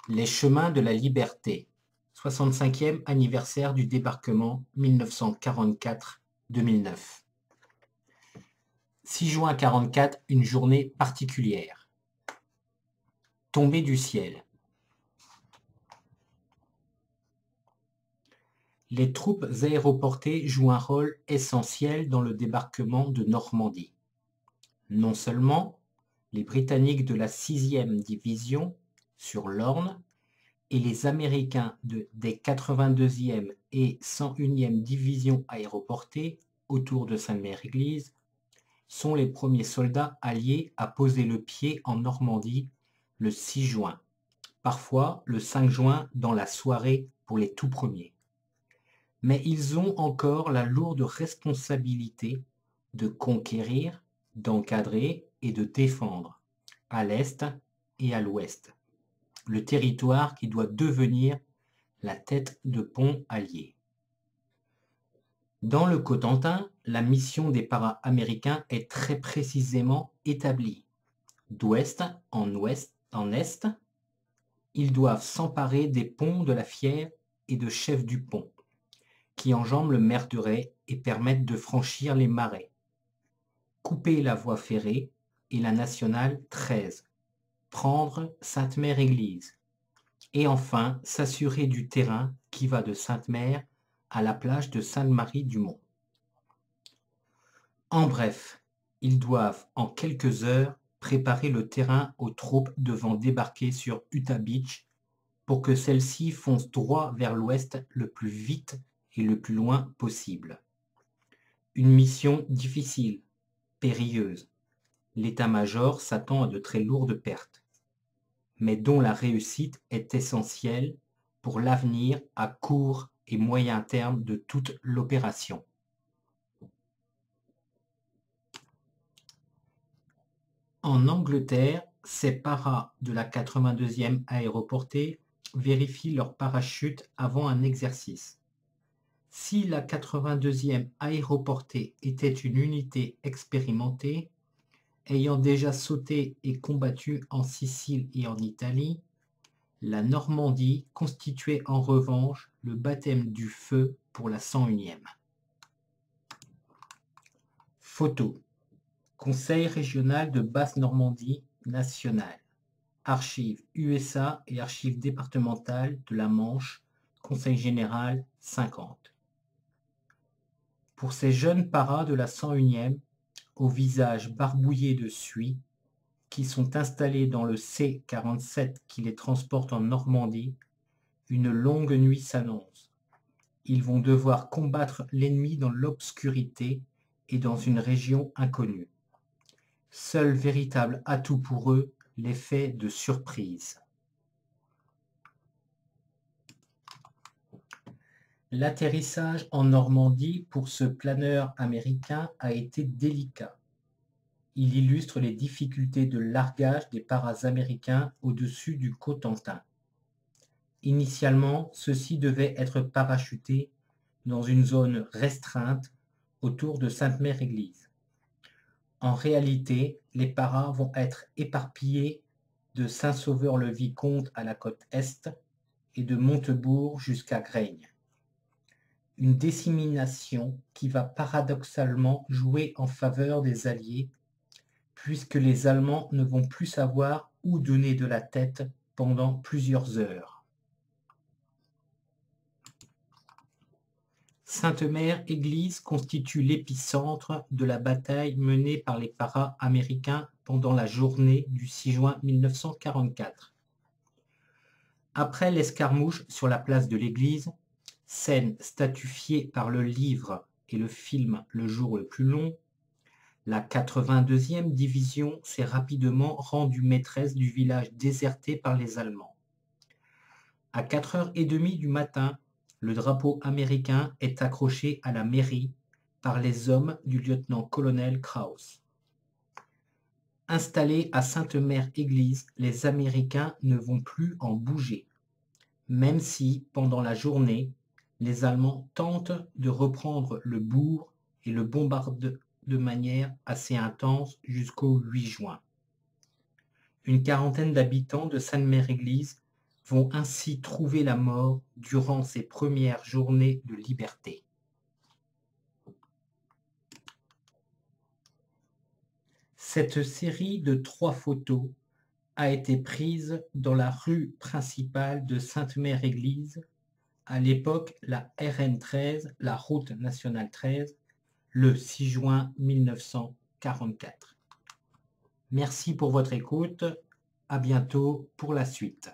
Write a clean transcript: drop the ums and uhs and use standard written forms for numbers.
Les chemins de la liberté, 65e anniversaire du débarquement 1944-2009. 6 juin 44, une journée particulière. Tombée du ciel. Les troupes aéroportées jouent un rôle essentiel dans le débarquement de Normandie. Non seulement les Britanniques de la 6e division sur l'Orne et les Américains des 82e et 101e divisions aéroportées autour de Sainte-Mère-Église sont les premiers soldats alliés à poser le pied en Normandie le 6 juin, parfois le 5 juin dans la soirée pour les tout premiers. Mais ils ont encore la lourde responsabilité de conquérir, d'encadrer et de défendre, à l'est et à l'ouest, le territoire qui doit devenir la tête de pont alliée. Dans le Cotentin, la mission des para-américains est très précisément établie. D'ouest en est, ils doivent s'emparer des ponts de la Fièvre et de Chef du Pont, qui enjambent le Meurthe et permettent de franchir les marais, couper la voie ferrée et la nationale 13, prendre Sainte-Mère-Église, et enfin s'assurer du terrain qui va de Sainte-Mère à la plage de Sainte-Marie-du-Mont. En bref, ils doivent en quelques heures préparer le terrain aux troupes devant débarquer sur Utah Beach pour que celles-ci foncent droit vers l'ouest le plus vite et le plus loin possible. Une mission difficile, périlleuse. L'état-major s'attend à de très lourdes pertes, mais dont la réussite est essentielle pour l'avenir à court et moyen terme de toute l'opération. En Angleterre, ces paras de la 82e aéroportée vérifient leur parachute avant un exercice. Si la 82e aéroportée était une unité expérimentée, ayant déjà sauté et combattu en Sicile et en Italie, la Normandie constituait en revanche le baptême du feu pour la 101e. Photo. Conseil régional de Basse-Normandie national. Archives USA et archives départementales de la Manche, Conseil général 50. Pour ces jeunes paras de la 101e, au visage barbouillé de suie, qui sont installés dans le C-47 qui les transporte en Normandie, une longue nuit s'annonce. Ils vont devoir combattre l'ennemi dans l'obscurité et dans une région inconnue. Seul véritable atout pour eux, l'effet de surprise. L'atterrissage en Normandie pour ce planeur américain a été délicat. Il illustre les difficultés de largage des paras américains au-dessus du Cotentin. Initialement, ceux-ci devaient être parachutés dans une zone restreinte autour de Sainte-Mère-Église. En réalité, les paras vont être éparpillés de Saint-Sauveur-le-Vicomte à la côte est et de Montebourg jusqu'à Graignes. Une dissémination qui va paradoxalement jouer en faveur des Alliés, puisque les Allemands ne vont plus savoir où donner de la tête pendant plusieurs heures. Sainte-Mère-Église constitue l'épicentre de la bataille menée par les paras américains pendant la journée du 6 juin 1944. Après l'escarmouche sur la place de l'église, scène statufiée par le livre et le film Le jour le plus long, la 82e division s'est rapidement rendue maîtresse du village déserté par les Allemands. À 4h30 du matin, le drapeau américain est accroché à la mairie par les hommes du lieutenant-colonel Krauss. Installés à Sainte-Mère-Église, les Américains ne vont plus en bouger, même si, pendant la journée, les Allemands tentent de reprendre le bourg et le bombardent de manière assez intense jusqu'au 8 juin. Une quarantaine d'habitants de Sainte-Mère-Église vont ainsi trouver la mort durant ces premières journées de liberté. Cette série de 3 photos a été prise dans la rue principale de Sainte-Mère-Église, à l'époque la RN 13, la route nationale 13, le 6 juin 1944. Merci pour votre écoute. À bientôt pour la suite.